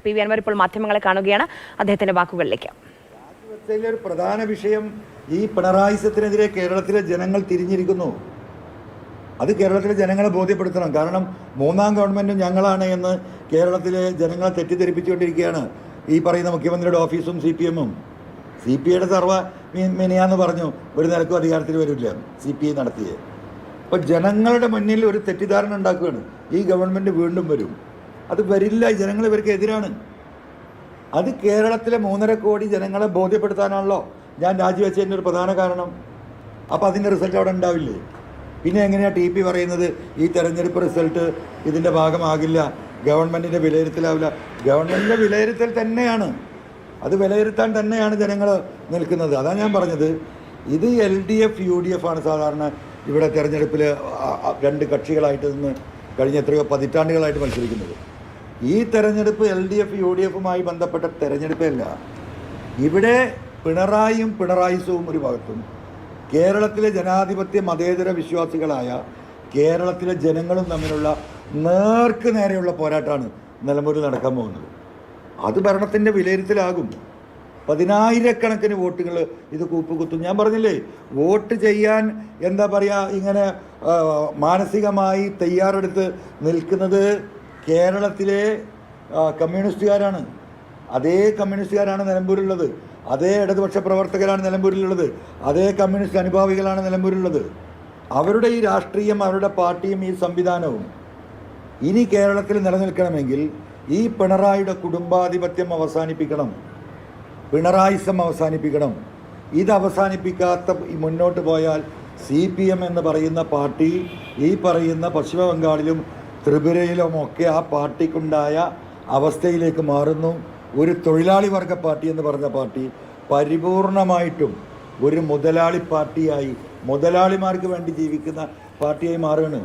PV Anwar ഇപ്പോൾ മാധ്യമങ്ങളെ കാണുകയാണ്. അദ്ദേഹത്തിന്റെ വാക്കുകളിലേക്ക്. ഒരു പ്രധാന വിഷയം ഈ പിണറായിസത്തിനെതിരെ കേരളത്തിലെ ജനങ്ങൾ തിരിഞ്ഞിരിക്കുന്നു. അത് കേരളത്തിലെ ജനങ്ങളെ ബോധ്യപ്പെടുത്തണം. കാരണം മൂന്നാം ഗവൺമെൻറ്റും ഞങ്ങളാണ് എന്ന് കേരളത്തിലെ ജനങ്ങളെ തെറ്റിദ്ധരിപ്പിച്ചുകൊണ്ടിരിക്കുകയാണ് ഈ പറയുന്ന മുഖ്യമന്ത്രിയുടെ ഓഫീസും CPM. CPIയുടെ സർവ്വ മിനിയാന്ന് പറഞ്ഞു ഒരു നിലക്കും അധികാരത്തിൽ വരില്ല CPI നടത്തിയത്. അപ്പോൾ ജനങ്ങളുടെ മുന്നിൽ ഒരു തെറ്റിദ്ധാരണ ഉണ്ടാക്കുകയാണ്, ഈ ഗവൺമെൻറ് വീണ്ടും വരും. അത് വരില്ല, ജനങ്ങൾ ഇവർക്ക് എതിരാണ്. അത് കേരളത്തിലെ 3.5 കോടി ജനങ്ങളെ ബോധ്യപ്പെടുത്താനാണല്ലോ ഞാൻ രാജിവെച്ചതിൻ്റെ ഒരു പ്രധാന കാരണം. അപ്പോൾ അതിൻ്റെ റിസൾട്ട് അവിടെ ഉണ്ടാവില്ലേ? പിന്നെ എങ്ങനെയാണ് TP പറയുന്നത് ഈ തെരഞ്ഞെടുപ്പ് റിസൾട്ട് ഇതിൻ്റെ ഭാഗമാകില്ല, ഗവൺമെൻറ്റിൻ്റെ വിലയിരുത്തലാവില്ല? ഗവൺമെൻറ്റിൻ്റെ വിലയിരുത്തൽ തന്നെയാണ്, അത് വിലയിരുത്താൻ തന്നെയാണ് ജനങ്ങൾ നിൽക്കുന്നത്. അതാണ് ഞാൻ പറഞ്ഞത്. ഇത് LDF UDF ആണ് സാധാരണ ഇവിടെ തെരഞ്ഞെടുപ്പിൽ 2 കക്ഷികളായിട്ട് നിന്ന് കഴിഞ്ഞ എത്രയോ പതിറ്റാണ്ടുകളായിട്ട് മത്സരിക്കുന്നത്. ഈ തെരഞ്ഞെടുപ്പ് LDF UDFുമായി ബന്ധപ്പെട്ട തെരഞ്ഞെടുപ്പല്ല. ഇവിടെ പിണറായിയും പിണറായിസവും ഒരു ഭാഗത്തും കേരളത്തിലെ ജനാധിപത്യ മതേതര വിശ്വാസികളായ കേരളത്തിലെ ജനങ്ങളും തമ്മിലുള്ള നേർക്ക് നേരെയുള്ള പോരാട്ടമാണ് നിലമ്പൂരിൽ നടക്കാൻ പോകുന്നത്. അത് ഭരണത്തിൻ്റെ വിലയിരുത്തലാകും. 10,000-കണക്കിന് വോട്ടുകൾ ഇത് കൂപ്പുകുത്തും. ഞാൻ പറഞ്ഞില്ലേ, വോട്ട് ചെയ്യാൻ എന്താ പറയുക, ഇങ്ങനെ മാനസികമായി തയ്യാറെടുത്ത് നിൽക്കുന്നത് കേരളത്തിലെ കമ്മ്യൂണിസ്റ്റുകാരാണ്. അതേ കമ്മ്യൂണിസ്റ്റുകാരാണ് നിലമ്പൂരിലുള്ളത്, അതേ ഇടതുപക്ഷ പ്രവർത്തകരാണ് നിലമ്പൂരിലുള്ളത്, അതേ കമ്മ്യൂണിസ്റ്റ് അനുഭാവികളാണ് നിലമ്പൂരിലുള്ളത്. അവരുടെ ഈ രാഷ്ട്രീയം, അവരുടെ പാർട്ടിയും ഈ സംവിധാനവും ഇനി കേരളത്തിൽ നിലനിൽക്കണമെങ്കിൽ ഈ പിണറായിയുടെ കുടുംബാധിപത്യം അവസാനിപ്പിക്കണം, പിണറായിസം അവസാനിപ്പിക്കണം. ഇത് അവസാനിപ്പിക്കാത്ത മുന്നോട്ട് പോയാൽ CPM എന്ന് പറയുന്ന പാർട്ടി ഈ പറയുന്ന പശ്ചിമ ബംഗാളിലും ത്രിപുരയിലുമൊക്കെ ആ പാർട്ടിക്കുണ്ടായ അവസ്ഥയിലേക്ക് മാറുന്നു. ഒരു തൊഴിലാളി വർഗ പാർട്ടി എന്ന് പറഞ്ഞ പാർട്ടി പരിപൂർണമായിട്ടും ഒരു മുതലാളി പാർട്ടിയായി, മുതലാളിമാർക്ക് വേണ്ടി ജീവിക്കുന്ന പാർട്ടിയായി മാറുകയാണ്.